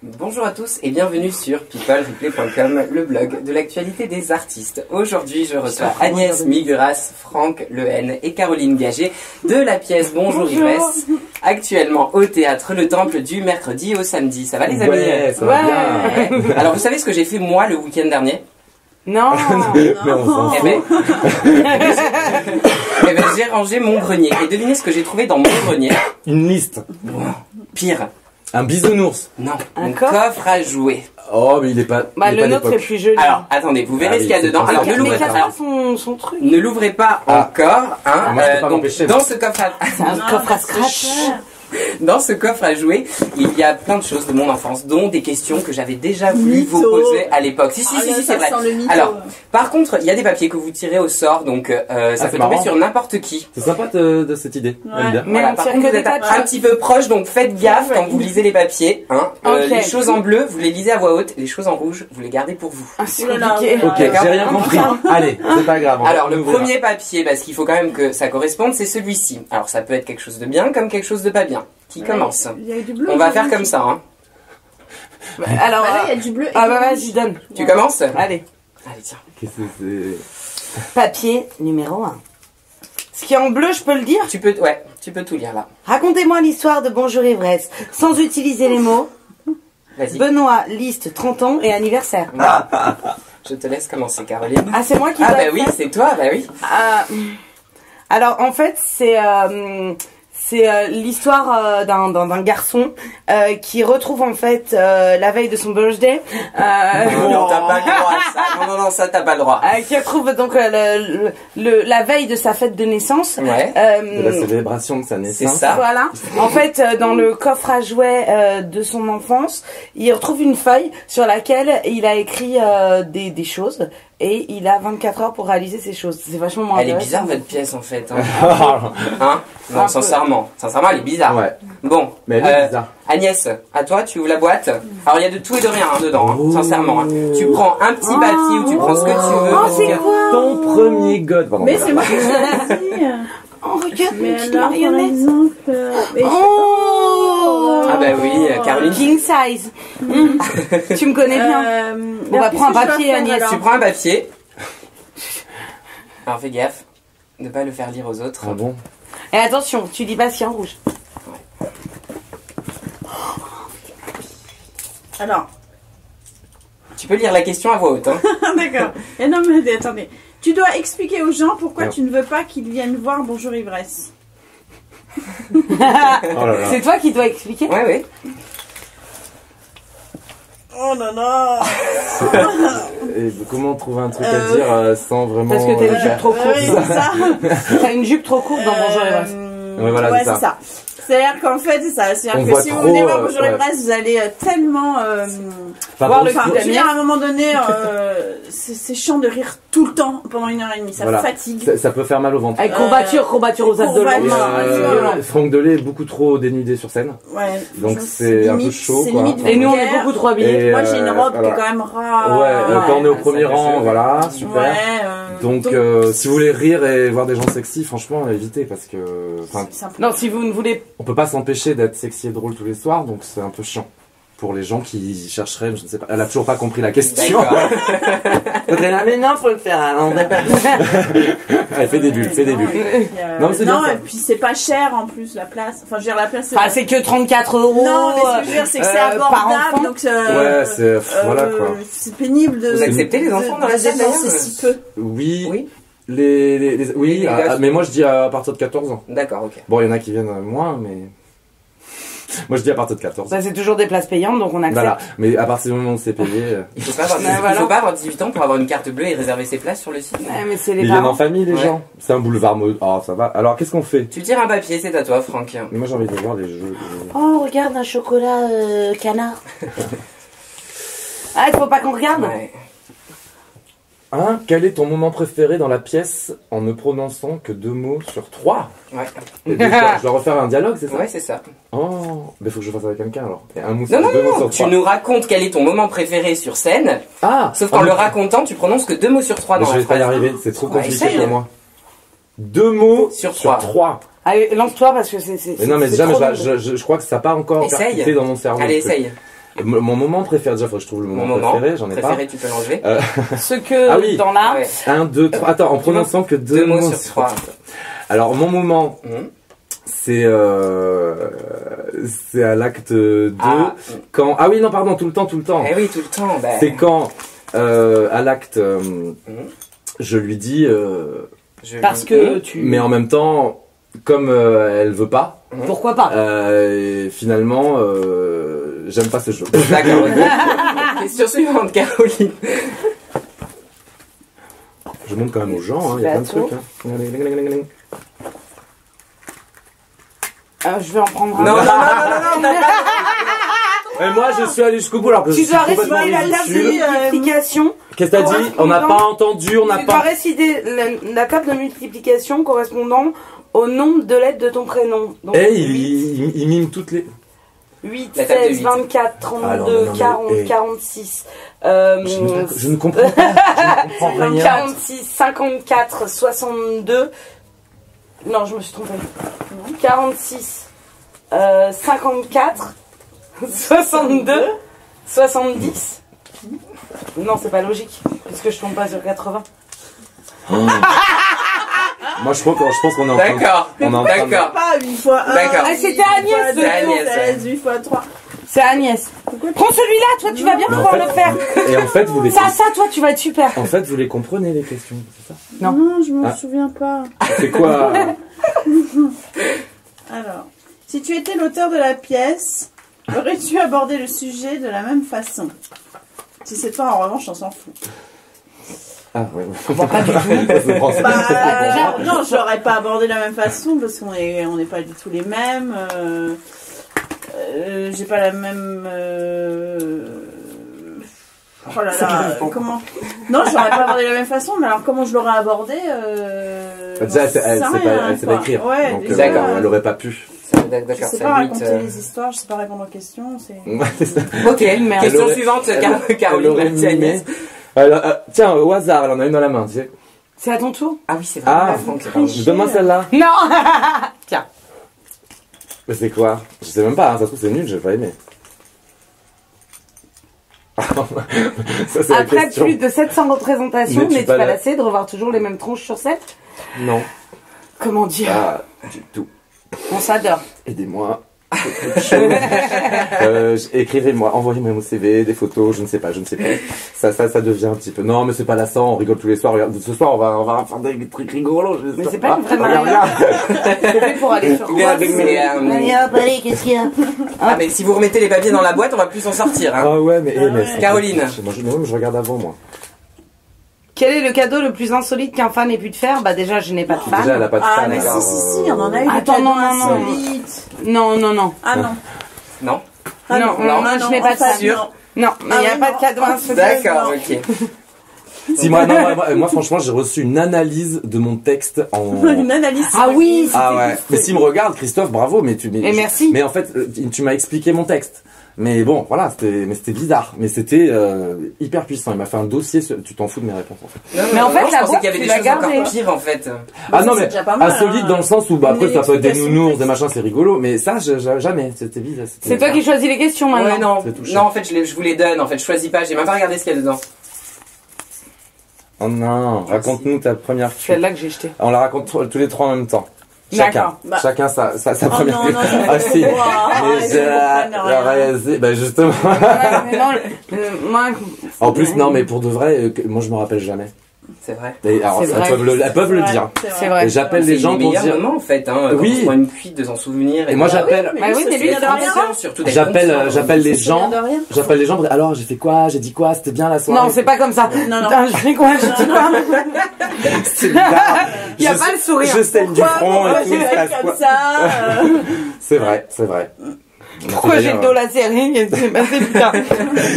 Bonjour à tous et bienvenue sur peoplereplay.com, le blog de l'actualité des artistes. Aujourd'hui, je reçois Agnès Miguras, Franck Lehen et Caroline Gaget de la pièce Bonjour Ivresse, actuellement au théâtre Le Temple du mercredi au samedi. Ça va les amis? Ouais, ça va bien. Ouais. Alors vous savez ce que j'ai fait moi le week-end dernier? Non, Mais on s'en fout. Eh ben, j'ai rangé mon grenier et devinez ce que j'ai trouvé dans mon grenier? Une liste. Pire. Un bisounours. Non, Un mon coffre coffre à jouer. Oh, mais il est pas. bah il est le pas nôtre est d'époque. plus joli. Alors, attendez, vous verrez Ah ce qu'il y a oui, dedans. c'est Alors, ne mais l'ouvrez casse pas. pas son truc. Ne l'ouvrez pas Ah. encore. Hein, Ah, moi, je peux pas donc, m'empêcher. dans ce coffre à... C'est un coffre à scratch. Dans ce coffre à jouer, il y a plein de choses de mon enfance, dont des questions que j'avais déjà voulu vous poser à l'époque. Si, c'est vrai. Alors, par contre, il y a des papiers que vous tirez au sort, donc ça c'est peut tomber marrant. sur n'importe qui. C'est sympa de cette idée. J'aime bien. Mais Voilà, on par tire contre, que vous des êtes un papiers. petit peu proche, donc faites gaffe quand vous lisez les papiers. Hein. Ok. Les choses en bleu, vous les lisez à voix haute, les choses en rouge, vous les gardez pour vous. Ah, c'est compliqué. Ok, j'ai rien compris. Allez, c'est pas grave. Alors on le ouvrira. premier papier, parce qu'il faut quand même que ça corresponde, c'est celui-ci. Alors ça peut être quelque chose de bien comme quelque chose de pas bien. Qui commence? Il y a du bleu. On va faire comme ça. Hein. Alors, Bah là, il y a du bleu. ah bah vas-y, donne. Tu commences? Allez. Allez, tiens. Qu'est-ce que c'est? Papier numéro 1. Ce qui est en bleu, je peux le dire? Tu peux tout lire là. Racontez-moi l'histoire de Bonjour Ivresse, sans utiliser les mots. Vas-y. Benoît, liste, 30 ans et anniversaire. Je te laisse commencer, Caroline. Ah, c'est moi qui Ah dois bah le oui, faire. c'est toi, bah oui. Alors, en fait, c'est l'histoire d'un garçon qui retrouve en fait la veille de son birthday Non, t'as pas le droit à ça. Non, ça t'as pas le droit. qui retrouve donc la veille de sa fête de naissance. Ouais. De la célébration de sa naissance. C'est ça. Voilà. En fait, dans le coffre à jouets de son enfance, il retrouve une feuille sur laquelle il a écrit des choses et il a 24 heures pour réaliser ces choses. C'est vachement moins Elle est intéressant. bizarre votre pièce en fait. Hein non, Un sincèrement, elle est bizarre. Ouais. Bon, Mais elle est bizarre. Agnès, à toi, tu ouvres la boîte. Alors il y a de tout et de rien hein, dedans, hein, Oh. sincèrement. Hein. Tu prends un petit papier ou tu prends ce que tu veux. Oh, parce c'est que- quoi? Ton premier god. Pardon, Mais voilà. c'est moi qui l'ai dit. Oh, regarde, une Mais petite alors, par marionnette. exemple. mais Oh! Ah bah oui, Caroline. King size. Tu me connais bien. On va prendre un papier, Agnès. Tu prends un papier. Alors fais gaffe de pas le faire lire aux autres. Ah bon? Et attention, tu dis pas si en rouge. Alors, Tu peux lire la question à voix haute. Hein. d'accord. Et non, mais attendez. Tu dois expliquer aux gens pourquoi Non. tu ne veux pas qu'ils viennent voir Bonjour Ivresse. Oh là là. C'est toi qui dois expliquer. Ouais. Oh là là. Et comment trouver un truc à dire sans vraiment. Parce que t'as une jupe trop courte. Oui, c'est ça. T'as une jupe trop courte dans Bonjour Ivresse. Ouais, voilà, c'est ça. c'est ça. C'est-à-dire qu'en fait, c'est ça. On C'est-à-dire que voit si trop, vous venez voir Bonjour ouais. Ivresse, vous allez tellement Enfin, voir pour- le Enfin, film je veux d'Agnès. dire, à un moment donné, c'est chiant de rire tout le temps pendant 1h30. Ça Voilà. fatigue. Ça peut faire mal au ventre. Avec courbature aux abdos. courbature. Et, c'est violent. Franck Delay est beaucoup trop dénudé sur scène. Ouais. Donc Ça, c'est un peu limite- chaud, c'est quoi. limite Et nous, on est vulgaire. beaucoup trop habillés. Et, Moi, j'ai une robe qui voilà. est quand même rare. Ouais, quand on est au premier ça fait rang, chaud. voilà, super. Ouais, Donc, si vous voulez rire et voir des gens sexy, franchement, évitez parce que, enfin, c'est un peu- Non, si vous ne voulez. on peut pas s'empêcher d'être sexy et drôle tous les soirs, donc c'est un peu chiant pour les gens qui chercheraient, je ne sais pas. Elle a toujours pas compris la question. D'accord. Mais non, faut le faire à l'envers. Elle fait des bulles, fait des bulles. Non, mais c'est bien ça. et puis c'est pas cher en plus la place. Enfin, je veux dire, la place. Ah, c'est que 34 euros. Non, mais ce que je veux dire, c'est que c'est par abordable. enfant. Donc, Ouais, c'est, voilà quoi. C'est pénible de. Vous acceptez les enfants dans la salle, d'ailleurs C'est si peu. Oui, Oui. oui, Les gosses. mais moi je dis à partir de 14 ans. D'accord, ok. Bon, il y en a qui viennent moins, mais. Moi je dis à partir de 14 ans. Ça, c'est toujours des places payantes, donc on accepte. Voilà, mais à partir du moment où c'est payé, Il faut pas avoir, voilà. il faut pas avoir 18 ans pour avoir une carte bleue et réserver ses places sur le site. Ouais, mais c'est les ils viennent en parents. famille les Ouais. gens. C'est un boulevard mode. Oh, ça va. Alors qu'est-ce qu'on fait? Tu tires un papier, c'est à toi, Franck. Mais moi j'ai envie de voir les jeux. Oh, regarde un chocolat canard. Ah, il faut pas qu'on regarde. Ouais. Hein? Quel est ton moment préféré dans la pièce en ne prononçant que 2 mots sur 3? Ouais. Je dois refaire un dialogue, c'est ça? Ouais, c'est ça. Oh, mais faut que je fasse avec quelqu'un alors. Et un mot Non, non, 2 mots non, sur tu 3. nous racontes quel est ton moment préféré sur scène, Ah! sauf qu'en le racontant, tu prononces que 2 mots sur 3 Mais dans je la vais pas y phrase. arriver, c'est trop Ouais, compliqué essaye. pour moi. 2 mots Sur sur trois. 3. Allez, lance-toi parce que c'est. Mais non, mais c'est déjà, trop mais long. je crois que ça n'a pas encore Essaye. percuté dans mon cerveau. Allez, le truc. essaye. Mon moment préféré, déjà, faut que je trouve le moment préféré, j'en ai préféré, tu peux l'enlever. Ce que, ah oui. dans l'art. Ouais. 1, 2, 3. Attends, en prononçant que 2 mots sur 3. Alors, mon moment, c'est à l'acte 2. Quand, ah oui, non, pardon, tout le temps. Eh oui, tout le temps. Bah... C'est quand, à l'acte, je lui dis, Parce que tu. mais en même temps, comme elle veut pas. Pourquoi pas Et finalement, j'aime pas ce jeu. D'accord. Question suivante, Caroline. Je montre quand même aux gens, il y a plein de trucs. Je vais en prendre un. Non. Et moi, je suis allé jusqu'au bout alors que je Tu suis dois complètement réciter la table de ridicule. multiplication. Qu'est-ce que t'as dit? On n'a pas entendu, on n'a Tu dois pas... réciter la table de multiplication correspondant au nombre de lettres de ton prénom. Donc, Eh, il mime toutes les... 8, La table de 16, 8. 24, 32, Alors, non, 40, mais, 46. Je ne comprends pas. Je ne comprends rien. 46, 54, 62. Non, je me suis trompée. 46, 54, 62, 70. Non, c'est pas logique, puisque je tombe pas sur 80. Moi, je pense qu'on est en train de... D'accord. On est en train de- D'accord. Pas 8 fois 1. D'accord. Ah, c'était Agnès, c'est Agnès. 16, 8 fois 3. C'est Agnès. Prends celui-là, toi, tu vas bien Mais en pouvoir fait- le faire. Et en fait, vous les... Ça, toi, tu vas être super. En fait, vous les comprenez, les questions, c'est ça? Non. Non, je m'en Ah. souviens pas. C'est quoi? Alors, si tu étais l'auteur de la pièce, aurais-tu abordé le sujet de la même façon? Si c'est toi, en revanche, on s'en fout. Ah, ouais. Pas du tout. Bah, non, je l'aurais pas abordé de la même façon parce qu'on n'est pas du tout les mêmes. J'ai pas la même. Oh là là, comment? Non, je l'aurais pas abordé de la même façon, mais alors comment je l'aurais abordé Déjà, elle sait pas quoi. écrire. Ouais, Donc, déjà, d'accord, elle aurait pas pu. je D'accord, sais ça pas limite, raconter les histoires, je sais pas répondre aux questions. Ouais, c'est ça. Ok, Merde. question aurait- suivante, Elle Caroline. aurait Merci, mimé. Agnès. Tiens, au hasard, elle en a une dans la main, tu sais. C'est à ton tour? Ah oui, c'est vrai. Ah, Franck, pardon. donne-moi celle-là. Non. Tiens. Mais c'est quoi? Je sais même pas, hein, ça se trouve c'est nul, j'ai pas aimé. Ça, c'est la Après question. plus de 700 représentations, N'es-tu n'es-tu pas pas là- lassé de revoir toujours les mêmes tronches sur 7? Non, Comment dire? pas du tout. On s'adore. Aidez-moi. Écrivez-moi, envoyez-moi mon CV, des photos, je ne sais pas. Ça devient un petit peu. Non, mais c'est pas lassant, on rigole tous les soirs. Regarde, ce soir, on va faire des trucs rigolos. Mais c'est pas une vraie Regarde, manière. regarde. C'est fait pour aller sur quoi? Allez hop, allez, qu'est-ce qu'il y a? Ah, mais si vous remettez les papiers dans la boîte, on va plus s'en sortir. Hein. Ah ouais, mais, Caroline. Moi, je regarde avant, moi. Quel est le cadeau le plus insolite qu'un fan ait pu te faire? Bah déjà, je n'ai pas de fan. Déjà, elle a pas de Ah, fan. mais alors, si, on en a eu des Attends, cadeaux non, non, non. insolites. Non. Ah non. Non. Ah Non, je n'ai pas de enfin, fan. non. Non, mais il n'y a oui, pas non. de cadeau insolite. D'accord, ok. Si moi, franchement, j'ai reçu une analyse de mon texte en. Une analyse. Ah oui, Ah ouais. Mais s'il me regarde, Christophe, bravo, mais Et merci. Mais en fait, tu m'as expliqué mon texte. Mais bon, voilà, c'était bizarre. Mais c'était hyper puissant. Il m'a fait un dossier. Tu t'en fous de mes réponses, en fait. Non, Mais en fait, je la pensais qu'il y avait boîte, des tu choses l'as encore gardée. pires en fait. Ah ça, non, c'est mais déjà pas mal, insolite hein. dans le sens où, bah, après, Une ça peut être des explication nounours, de des machins, c'est rigolo. Mais ça, jamais. C'était bizarre. C'est toi qui choisis les questions maintenant. Ouais, non. C'est touchant. Non, en fait, je vous les donne. En fait, je choisis pas. J'ai même pas regardé ce qu'il y a dedans. Oh non, raconte-nous ta première C'est fuite. celle-là que j'ai jeté. On la raconte tous les trois en même temps. D'accord. Chacun. Bah. Chacun sa Oh première non, fuite. non, ça Ah fait si. trop. Ah, Mais ils comprennent rien. bah justement. Ouais, mais non, moi, En plus, non, mais pour de vrai, moi je me rappelle jamais. C'est vrai. Et alors, C'est vrai. elles peuvent le Ouais, dire. c'est vrai. Et j'appelle les gens C'est pour les meilleurs dire. moments en fait. Hein, Oui. Quand on prend une cuite de s'en souvenir. Et moi j'appelle. Bah oui, mais lui, les il a rien. Français, surtout des J'appelle Français. les Ça se souvient gens. de rien. J'appelle les gens. pour dire, alors j'ai fait quoi? J'ai dit quoi? C'était bien la soirée. Non, c'est pas comme ça. Non, non. Putain, je fais quoi? Je dis quoi? C'est bizarre. Il y a Je- pas le sourire. Je saigne du front et Pourquoi tout. tu il se fais passe comme quoi? ça C'est vrai, c'est vrai. Pourquoi j'ai le dos lacéré? Qu'est-ce qui s'est passé, putain?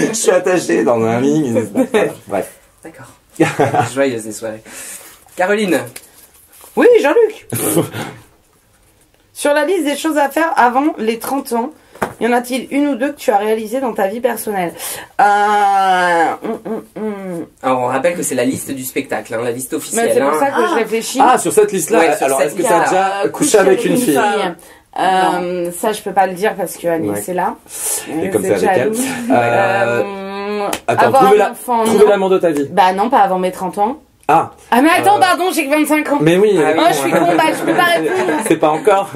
Je suis attaché dans un ligne. Bref. D'accord. Joyeuse des soirées. Caroline. Oui, Jean-Luc. Sur la liste des choses à faire avant les 30 ans, y en a-t-il une ou deux que tu as réalisées dans ta vie personnelle? Alors on rappelle que c'est la liste du spectacle, hein, la liste Mais officielle. c'est pour hein. ça que je réfléchis. Ah, sur cette liste-là. Ouais, sur Alors cette est-ce que t'as liste-là. déjà couché avec une fille? Ça, je peux pas le dire parce que Agnès est là. Et comme C'est c'est avec elle. jaloux. Attends, Avoir trouver un enfant, trouver non. l'amour de ta vie. Bah non, pas avant mes 30 ans. Ah, Ah mais attends, pardon, j'ai que 25 ans. mais oui. Ah oui. Oh, je suis con, bah je peux pas répondre. C'est pas encore.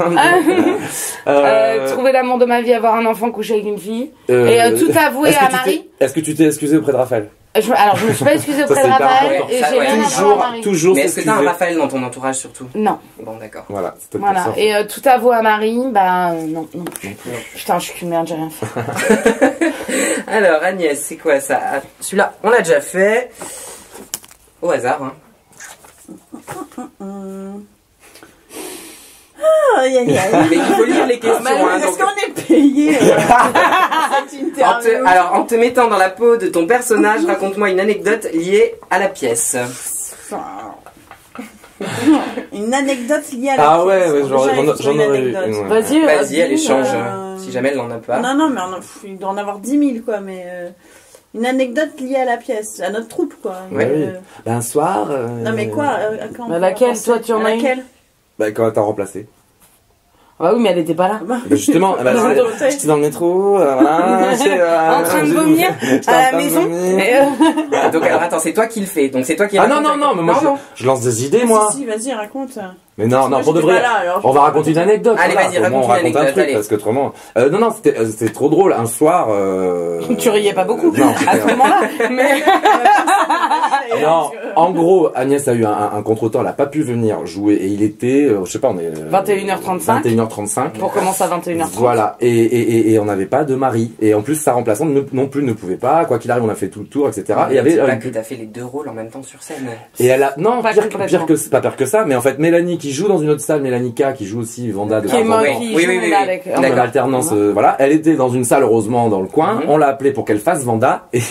Trouver l'amour de ma vie, avoir un enfant, coucher avec une fille. Euh, Et tout avouer est-ce que à tu Marie. Est-ce que tu t'es excusé auprès de Raphaël? Alors, je me suis pas excusée auprès de c'est hyper Raphaël important. et Ça, j'ai ouais. rien à voir à Marie. Toujours Mais est-ce que t'as un s'excuser. Raphaël dans ton entourage surtout? Non, Bon, d'accord. Voilà, c'était voilà. pour ça. Et tout avouer à Marie, bah non, non plus. Putain, je suis qu'une merde, j'ai rien fait. Alors, Agnès, c'est quoi ça? Ah, celui-là, on l'a déjà fait. Au hasard, hein. Aïe, aïe, aïe. Mais il faut lire les questions, hein. Est-ce donc- qu'on est payé cette interview? Alors, en te mettant dans la peau de ton personnage, raconte-moi une anecdote liée à la pièce. Une anecdote liée à la Ah ouais, pièce. ouais, Déjà, il faut j'en une aurais eu anecdote. une. Ouais. Vas-y, Vas-y, elle dis, échange. euh, Si jamais elle n'en a pas. Non, non, mais il doit en avoir 10 000, quoi, mais... une anecdote liée à la pièce, à notre troupe, quoi. Ouais, oui. Ben, un soir. Non, mais quoi à quand Mais laquelle, on toi, pense- tu en à as une laquelle Bah, quand t'as remplacé. Bah oui, mais elle était pas là. Bah, justement, bah, Non, j'étais dans le métro, voilà, En train de vomir à la maison. Donc, alors, attends, c'est toi qui le fais. Donc, c'est toi qui Ah non, raconte non, non, mais moi non. je lance des idées, moi. Si, vas-y, raconte. Mais non, Moi, non, pour de j'étais vrai, pas là, alors je on va peux raconter une anecdote. Allez, voilà. vas-y, Au moins, raconte on une raconte un anecdote, truc, allez. parce qu'autrement... non, non, c'était trop drôle. Un soir... Tu riais pas beaucoup Non, à ce moment-là. Mais non, en gros, Agnès a eu un contretemps, elle a pas pu venir jouer, et il était, je sais pas, on est... 21h35. 21h35. pour commencer à 21h30. Voilà, et on n'avait pas de mari. Et en plus, sa remplaçante non plus ne pouvait pas. Quoi qu'il arrive, on a fait tout le tour, etc. Et il y avait... C'est pas que t'as fait les deux rôles en même temps sur scène. Et elle a... Non, Pas complètement. pas pire que ça, mais en fait, Mélanie qui joue dans une autre salle, Mélanie K qui joue aussi Vanda de Qui est Vanda, mort, oui. qui Oui, joue oui, oui, là oui. avec. en D'accord. alternance, voilà. Elle était dans une salle, heureusement, dans le coin. On l'a appelée pour qu'elle fasse Vanda, et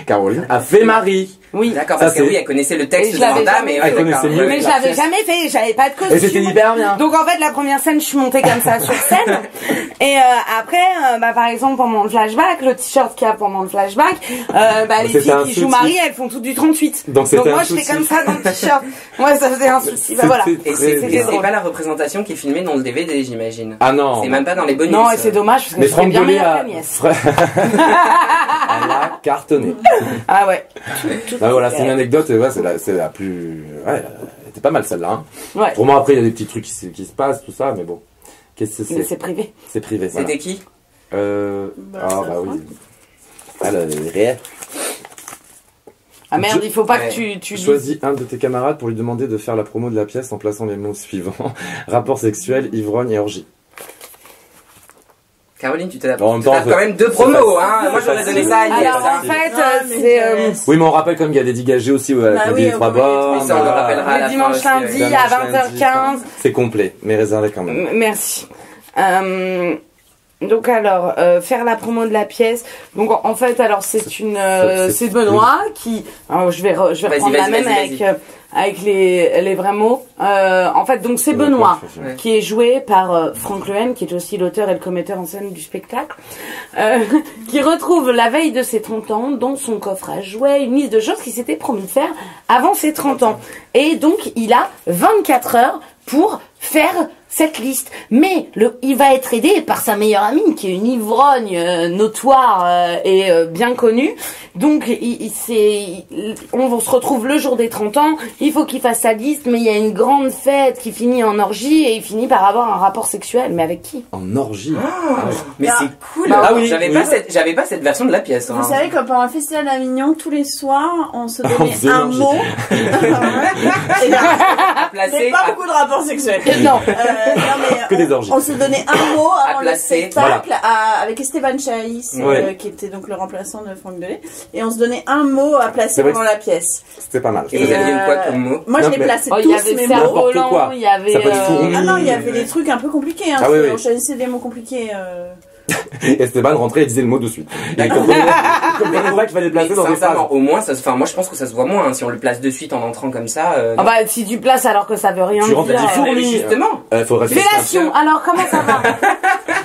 Caroline a fait Marie. Oui. D'accord, Ça, parce que c'est- oui, elle connaissait le Et texte je de l'avais Vanda, jamais mais fait. Elle connaissait mieux. Mais je l'avais jamais fait, j'avais pas de Et c'était costume. hyper bien. Donc en fait la première scène je suis montée comme ça sur scène et après bah par exemple pendant le flashback le t-shirt qu'il y a pendant le flashback bah les C'était filles un qui jouent soutif. Marie elles font toutes du 38 Donc c'était moi un je fais soutif. comme ça dans le t-shirt moi ça faisait un souci bah voilà C'était Et très c'est bien. et c'est drôle. pas la représentation qui est filmée dans le DVD, j'imagine. Ah non. C'est même pas dans les bonus. non et c'est dommage parce que Mais je serais Franck bien Dolé meilleure a... qu'Agnès Elle a cartonné. ah ouais Ah, voilà, c'est une anecdote, et ouais, c'est la plus... Ouais, elle était pas mal celle-là. Hein. ouais Pour moi, après, il y a des petits trucs qui se passent, tout ça, mais bon. Qu'est-ce que mais c'est? c'est privé C'est privé, voilà. C'était qui? Ah, bah oui. Ah, là, réel. ah merde il faut pas Ouais. que tu dises Choisis un de tes camarades pour lui demander de faire la promo de la pièce en plaçant les mots suivants. Rapport sexuel, ivrogne et orgie. Caroline, tu t'as En même temps, quand même deux promos, hein. Moi, j'aurais donné ça à Agnès. alors en hein. fait Non, mais c'est Oui, mais on rappelle comme il y a des dégagés aussi, ouais, Bah avec oui, les trois oui, oui, bornes. oui, ça, on le voilà. rappellera. à la le dimanche fin aussi, lundi ouais. à Dimanche, 20h15 C'est complet, mais réservé quand même. Merci. Donc alors faire la promo de la pièce. Donc en fait alors c'est Benoît qui alors, je vais Vas-y, reprendre la vas-y, même vas-y, avec les vrais mots. En fait donc c'est Benoît Ouais. qui est joué par Franck Lehen qui est aussi l'auteur et le commetteur en scène du spectacle qui retrouve la veille de ses 30 ans dans son coffre à jouets une liste de choses qu'il s'était promis de faire avant ses 30 ans. Et donc il a 24 heures pour faire cette liste. Mais il va être aidé par sa meilleure amie, qui est une ivrogne notoire et bien connue. Donc, on se retrouve le jour des 30 ans, il faut qu'il fasse sa liste, mais il y a une grande fête qui finit en orgie et il finit par avoir un rapport sexuel. Mais avec qui? En orgie. Mais Ah. c'est cool. Ah oui, J'avais oui. pas cette version de la pièce. Hein. Vous savez que pendant le festival d'Avignon, tous les soirs, on se On donnait faisait un l'orgie. mot. Et là, à mais placer. pas beaucoup de rapports sexuels. Non. Non, mais Que des orgies. on se donnait un mot À avant le placer. spectacle avec Esteban Chaïs, Ouais. qui était donc le remplaçant de Franck Delay. Et on se donnait un mot à placer C'est vrai pendant que la pièce. C'était pas mal. Et vous aviez quoi comme mot? Moi, je Non, les mais- plaçais Oh, il y tous avait mes Serre mots. N'importe quoi. Volant, il y avait Ça peut être fourmi. Ah non, il y avait des trucs un peu compliqués. Hein. Ah oui, oui. On choisissait des mots compliqués. Et Esteban rentrait et disait le mot de suite. Il comprenait pas qu'il fallait le placer Mais dans des phrases. sincèrement, au moins, moi je pense que ça se voit moins hein, si on le place de suite en entrant comme ça. Ah bah si tu places alors que ça veut rien Tu rentres à dire. des fourmis. mais justement. Faut rester Fellation, alors comment ça va?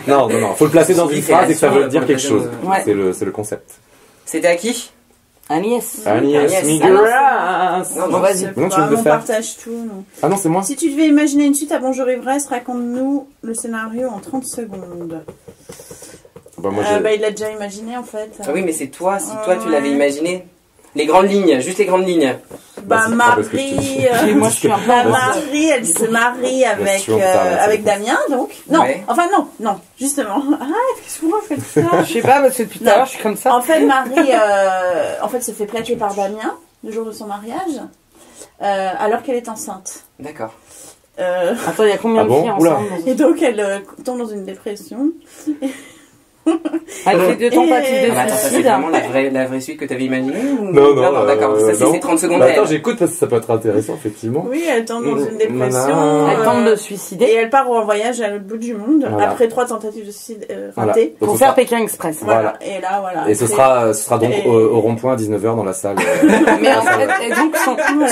Non, faut le placer dans une phrase et que ça veut dire quelque chose. Ouais. C'est le concept. C'était à qui? Agnès. Agnès Miguras. Non, Bon, vas-y. Non, tu veux le on faire. partage tout. Non. Ah non, c'est moi. Si tu devais imaginer une suite à Bonjour Ivresse, raconte-nous le scénario en 30 secondes. Bah, moi, Il l'a déjà imaginé en fait. Ah oui, mais c'est toi, si toi tu l'avais imaginé. Les grandes lignes, juste les grandes lignes. Bah, c'est pas parce que Marie, Et moi, je suis un peu la en Marie, elle se marie avec, sûr, ça, avec Damien, donc. Non, Ouais. enfin non, justement. Ah, qu'est-ce que vous faites ça? Je sais pas, parce que depuis tout à l'heure, je suis comme ça. En fait, Marie, se fait plaquer par Damien le jour de son mariage, alors qu'elle est enceinte. D'accord. Attends, il y a combien Ah de bon filles Oula. ensemble Et donc, elle tombe dans une dépression. Elle fait 2 tentatives de Ah, mais attends, ça c'est suicide. vraiment la vraie suite que t'avais imaginée ou... Non, d'accord, ça non. c'est 30 secondes Bah, attends, réelles. j'écoute parce que ça peut être intéressant, effectivement. Oui, elle tombe dans une dépression. Voilà. Elle tente de se Et suicider elle part en voyage à l'autre bout du monde, Voilà. après 3 tentatives de suicide Voilà. ratées. Donc, pour ce faire sera- Pékin Express. Voilà. Et là, voilà. Et ce Après- sera donc Et- au rond-point à 19h dans la salle. Mais en fait, et donc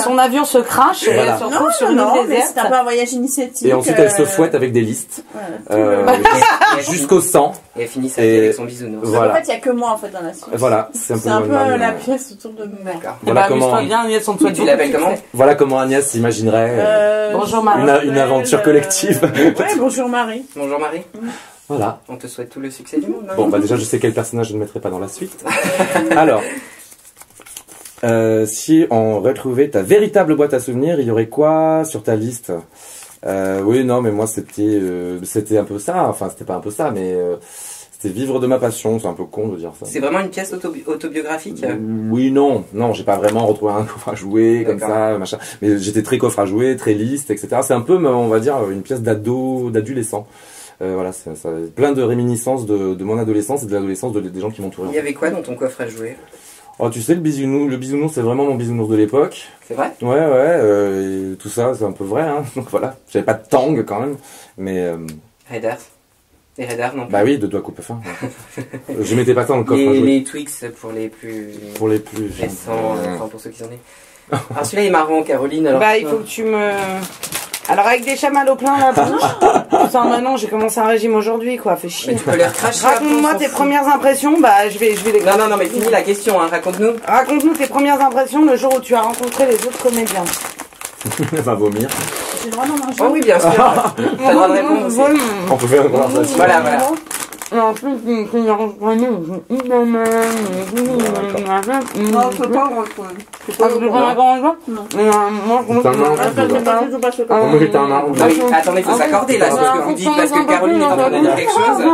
son avion se crache et Voilà. elle se retrouve sur Non, une île mais c'est déserte. un peu un voyage initiatique. Et ensuite, elle se fouette avec des listes. Voilà. Jusqu'au sang. Et elle finit sa vie Et- avec son bisounours. Donc, Voilà. en fait, il n'y a que moi en fait dans la suite. Voilà, c'est C'est un peu normal, la mais- pièce autour de nous. D'accord. Voilà Bah, comment- amuse-toi bien, Agnès, on te Et souhaite tu beaucoup l'appelles de comment succès. Voilà comment Agnès s'imaginerait Bonjour, Marie. une aventure collective. Ouais, bonjour Marie. Bonjour Marie, Voilà. on te souhaite tout le succès du monde. hein. Bon, bah déjà, je sais quel personnage je ne mettrai pas dans la suite. Alors, si on retrouvait ta véritable boîte à souvenirs, il y aurait quoi sur ta liste? Oui, non, mais moi, c'était un peu ça. Enfin, c'était pas un peu ça, mais c'était vivre de ma passion. C'est un peu con de dire ça. C'est vraiment une pièce autobiographique. Oui, non, j'ai pas vraiment retrouvé un coffre à jouer comme D'accord. ça, machin. Mais j'étais très coffre à jouer, très liste, etc. C'est un peu, on va dire, une pièce d'adolescent. Voilà, ça, plein de réminiscences de mon adolescence et de l'adolescence des gens qui m'entouraient. Il y avait quoi dans ton coffre à jouer? Oh, tu sais, le bisounours, c'est vraiment mon bisounours de l'époque. C'est vrai? Ouais, et tout ça, c'est un peu vrai, hein. Donc voilà, j'avais pas de tang quand même, mais Raiders. Les Raiders non plus. bah oui, de doigts coupe fin. Je mettais pas ça dans le coffre à jouer. Les Twix pour les plus Pour les plus récents, enfin pour ceux qui en ont. Alors celui-là est marrant, Caroline. Alors, Bah, il faut que tu me... Alors, avec des chamallows plein la bouche. Putain, bah non, j'ai commencé un régime aujourd'hui, quoi. Fais chier. Mais tu peux les recracher. après, on Raconte-moi s'en tes fout. premières impressions. Bah, je vais les... Non, mais finis la question, hein. Raconte-nous. Raconte-nous tes premières impressions le jour où tu as rencontré les autres comédiens. Elle va vomir. J'ai le droit d'en manger. Oh oui, bien sûr. T'as le droit de répondre aussi. On peut faire une conversation. Voilà. Et en plus, Non, je peux pas retrouver. Ah oui, attendez, faut s'accorder là sur ce que vous dites parce que Caroline est en train de dire quelque chose.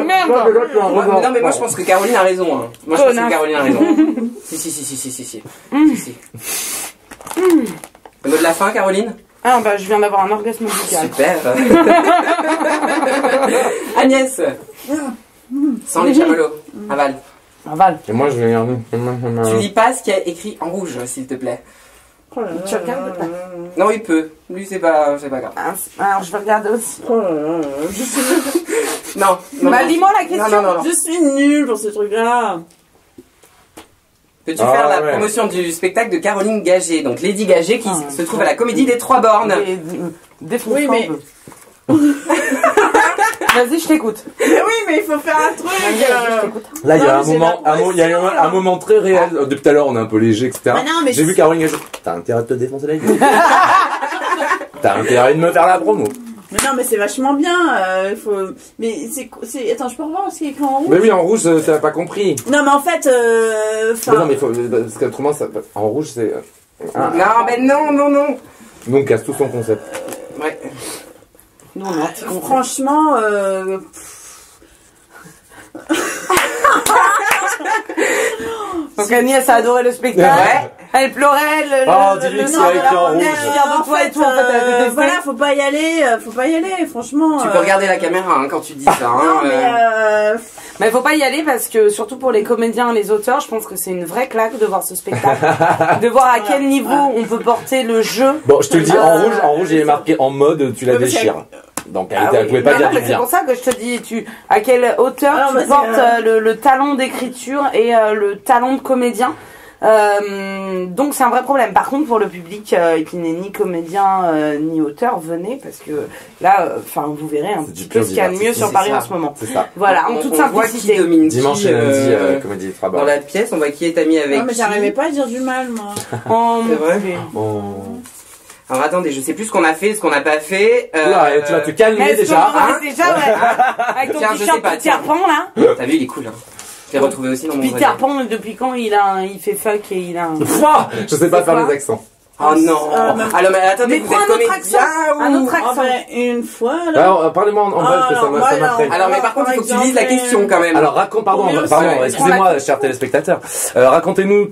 Non, mais moi je pense que Caroline a raison. Hein. Moi je pense que Caroline a raison. Si. Le mot de la fin, Caroline? Ah bah je viens d'avoir un orgasme musical. Super. Agnès. Sans les chamallows. Aval. Aval. Et moi, je vais regarder. Tu lis pas ce qu'il y a écrit en rouge, s'il te plaît. Tu regardes pas. Non, il peut. Lui, c'est pas grave. Alors je vais regarder aussi. Non. Bah dis-moi la question. Non. Je suis nulle pour ce truc-là. Peux-tu Ah, faire la ouais. promotion du spectacle de Caroline Gagé, donc Lady Gagé, qui se trouve à la Comédie des Trois Bornes. Défonce Oui, mais- Vas-y, je t'écoute. Mais oui, mais il faut faire un truc. Je t'écoute. Là, il y a Non, un mais moment, il y a eu un moment très réel. Depuis tout à l'heure, on est un peu léger, etc. Mais non, mais J'ai vu Caroline Gagé. T'as intérêt de te défoncer la gueule. T'as intérêt de me faire la promo. Mais non, mais c'est vachement bien. Il faut. Mais c'est. Attends, je peux revoir ce qui est écrit en rouge. Mais oui, en rouge, t'as pas compris. Non, mais en fait. Mais non, mais faut, parce qu'autrement, en rouge, c'est. Non, mais non. Donc, casse tout son concept. Ouais. Non, non. Franchement. Donc Agnès a adoré le spectacle. Ouais. Elle pleurait. Oh, dis-lui que c'est avec en rouge. fière de toi et tout, en fait, elle a détesté. voilà, faut pas y aller, franchement. Tu peux regarder la caméra hein, quand tu dis ça. Non, Hein, mais Mais faut pas y aller parce que surtout pour les comédiens et les auteurs, je pense que c'est une vraie claque de voir ce spectacle, de voir à quel niveau on peut porter le jeu. Bon, je te le dis, en rouge, il est marqué en mode, tu la Ouais, mais c'est- déchires. Donc, Ah elle oui. pouvait pas Non, dire mais du c'est bien. pour ça que je te dis, à quelle hauteur Alors, tu vas-y, portes le talent d'écriture et le talent de comédien. Donc c'est un vrai problème. Par contre, pour le public qui n'est ni comédien ni auteur, venez parce que là, enfin, vous verrez un petit peu ce qu'il y a de mieux sur Paris en ce moment. C'est ça. Voilà, en toute simplicité. Dimanche et lundi, comédie Trois dans la pièce, on voit qui est ami avec. Non, mais j'arrivais pas à dire du mal, moi. Oh, C'est vrai. Alors attendez, je sais plus ce qu'on a fait, ce qu'on n'a pas fait. Oula, tu vas te calmer déjà. Déjà, ouais. Avec ton Tiens, je sais t-shirt pas, Peter tiens. Pan là. T'as vu, il est cool. Hein. Je l'ai retrouvé aussi dans mon Peter voyage. Pan, depuis quand il fait fuck et il a un... Je sais pas C'est faire quoi les accents. Oh non. Alors mais attendez, Mais vous prends êtes un autre comédien accent. Un autre Ah accent. ben, une fois, là. Alors, parlez-moi en belge, que ça m'attrape. Alors mais par contre, il faut que tu lises la question quand même. Alors pardon, excusez-moi, chers téléspectateurs. Raconte-nous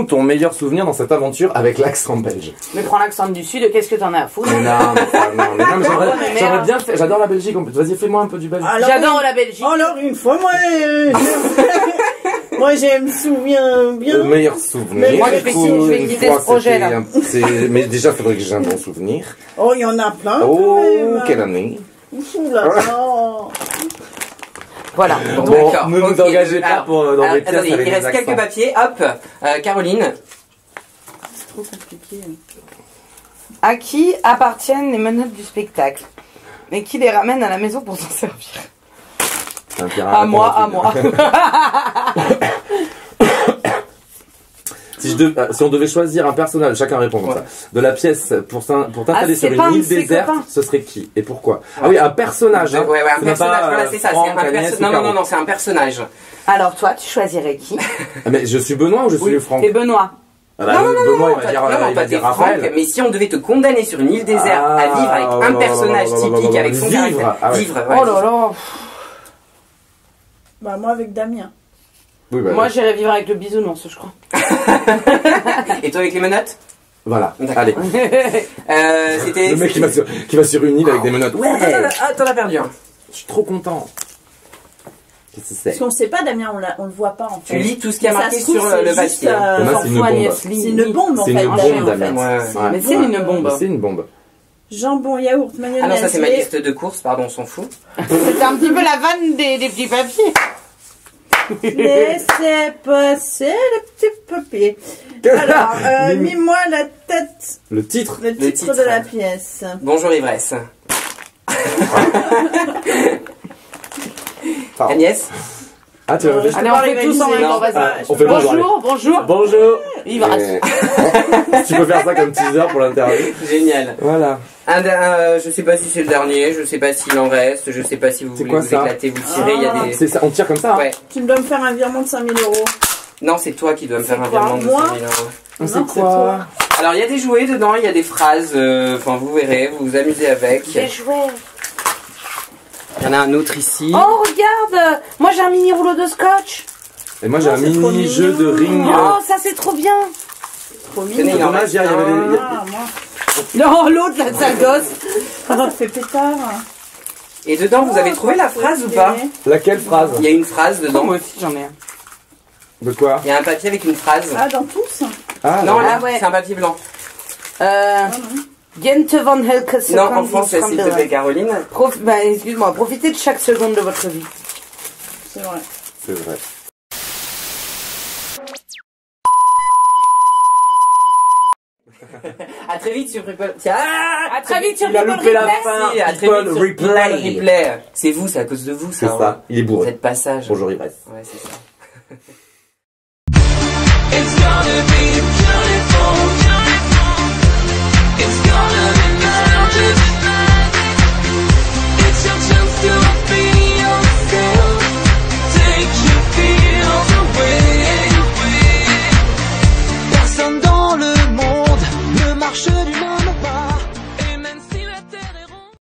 ton meilleur souvenir dans cette aventure avec l'accent belge. Mais prends l'accent du sud, qu'est-ce que t'en as à foutre? Mais j'aimerais bien faire, j'adore la Belgique, vas-y, fais-moi un peu du belge. J'adore la Belgique. Alors, une fois, moi, je me souviens bien. Le meilleur souvenir. Moi, je vais quitter ce projet, là. Mais déjà, faudrait que j'ai un bon souvenir. Oh, il y en a plein. Oh, quelle année. Ouh là là. Voilà. Bon, D'accord. ne nous Ok. engagez pas Alors, pour dans des pièces attendez, avec il des reste quelques accents. papiers. Hop, Caroline. C'est trop compliqué. À qui appartiennent les menottes du spectacle? Et qui les ramène à la maison pour s'en servir? C'est un pirate. À moi, à moi. Si on devait choisir un personnage, chacun répond comme ça, de la pièce pour t'installer sur c'est pas une un île de ses déserte, copains. ce serait qui et pourquoi? Ah oui, un personnage. Hein. Ouais, un Ce n'est personnage. pas, Voilà, c'est ça. Franck, C'est un Agnès personnage. ou Caro. Non, c'est un personnage. Alors toi, tu choisirais qui? Ah, mais je suis Benoît ou je suis Franck? T'es Benoît. Ah bah, Benoît, il va dire, il va t'es dire Franck, Raphaël. mais si on devait te condamner sur une île déserte à vivre avec un personnage typique, avec son Vivre, caractère. ah ouais. Vivre, Oh là là. Bah, moi, avec Damien. Oui, bah, Moi, j'irais vivre avec le bisounours, je crois. Et toi avec les menottes? voilà, D'accord. allez. C'était. Le mec qui va sur une île avec des menottes. Ouais, Ah, t'en as perdu un. je suis trop content. Qu'est-ce que c'est? Parce qu'on sait pas, Damien, on le voit pas, en fait. Tu lis tout ce qui a Ça marqué se trouve, sur c'est le juste, papier. Demain, c'est une bombe. C'est une bombe, en C'est fait. une Damien, bombe, en fait. Damien. Ouais. Ouais. Mais c'est une bombe. C'est une bombe. Jambon, yaourt, mayonnaise. Ah non, ça c'est ma liste de courses, pardon, on s'en fout. C'est un petit peu la vanne des petits papiers. Laissez passer le petit papier. Alors, mis-moi la tête, Le titre. le titre titre. de la pièce. Bonjour ivresse. Pardon. Agnès. Ah, tu vas Allez, on fait tous en même temps, vas-y. On fait Bonjour. Bonjour. Ivresse. Tu peux faire ça comme teaser pour l'interview. Génial. Voilà. Je sais pas si c'est le dernier, je sais pas s'il en reste, je sais pas si vous C'est voulez quoi, vous ça éclater, vous tirer, il y a des... C'est ça, on tire comme ça. Hein. Ouais. Tu dois me faire un virement de 5000 €. Non, c'est toi qui dois me faire un quoi, virement de moi 5 000 euros. On sait Non, c'est toi. quoi? Alors, il y a des jouets dedans, il y a des phrases, enfin, vous verrez, vous vous amusez avec. Des jouets. Il y en a un autre ici. Oh, regarde. Moi, j'ai un mini rouleau de scotch. Et moi j'ai un c'est trop mini-jeu de mignon. ring. Oh, ça, c'est trop bien. Trop Tenez, mignon. il en Dommage, reste hier, il y avait un. des- Ah, moi. Non, l'autre, la sale gosse. Ça fait pétard. Et dedans, vous avez trouvé la phrase ou pas? Laquelle phrase? Il y a une phrase dedans. Moi aussi, j'en ai un. De quoi? Il y a un papier avec une phrase. Ah, dans tous. Ah, Non, là, ouais. c'est un papier blanc. Gente van Helke Non, en français, s'il te plaît, Caroline. Excuse-moi, profitez de chaque seconde de votre vie. C'est vrai. c'est vrai. À très vite sur People. Tiens, À très vite sur Il a People loupé la Replay. fin. à très People vite sur Replay. People Replay. C'est vous, c'est à cause de vous, C'est ça. ça, hein. il est Vous bourré. êtes passage. Bonjour Ivresse. Ouais, c'est ça. It's gonna be beautiful. It's gonna be magic. It's your chance to be yourself. Take your fears away. Personne dans le monde ne marche du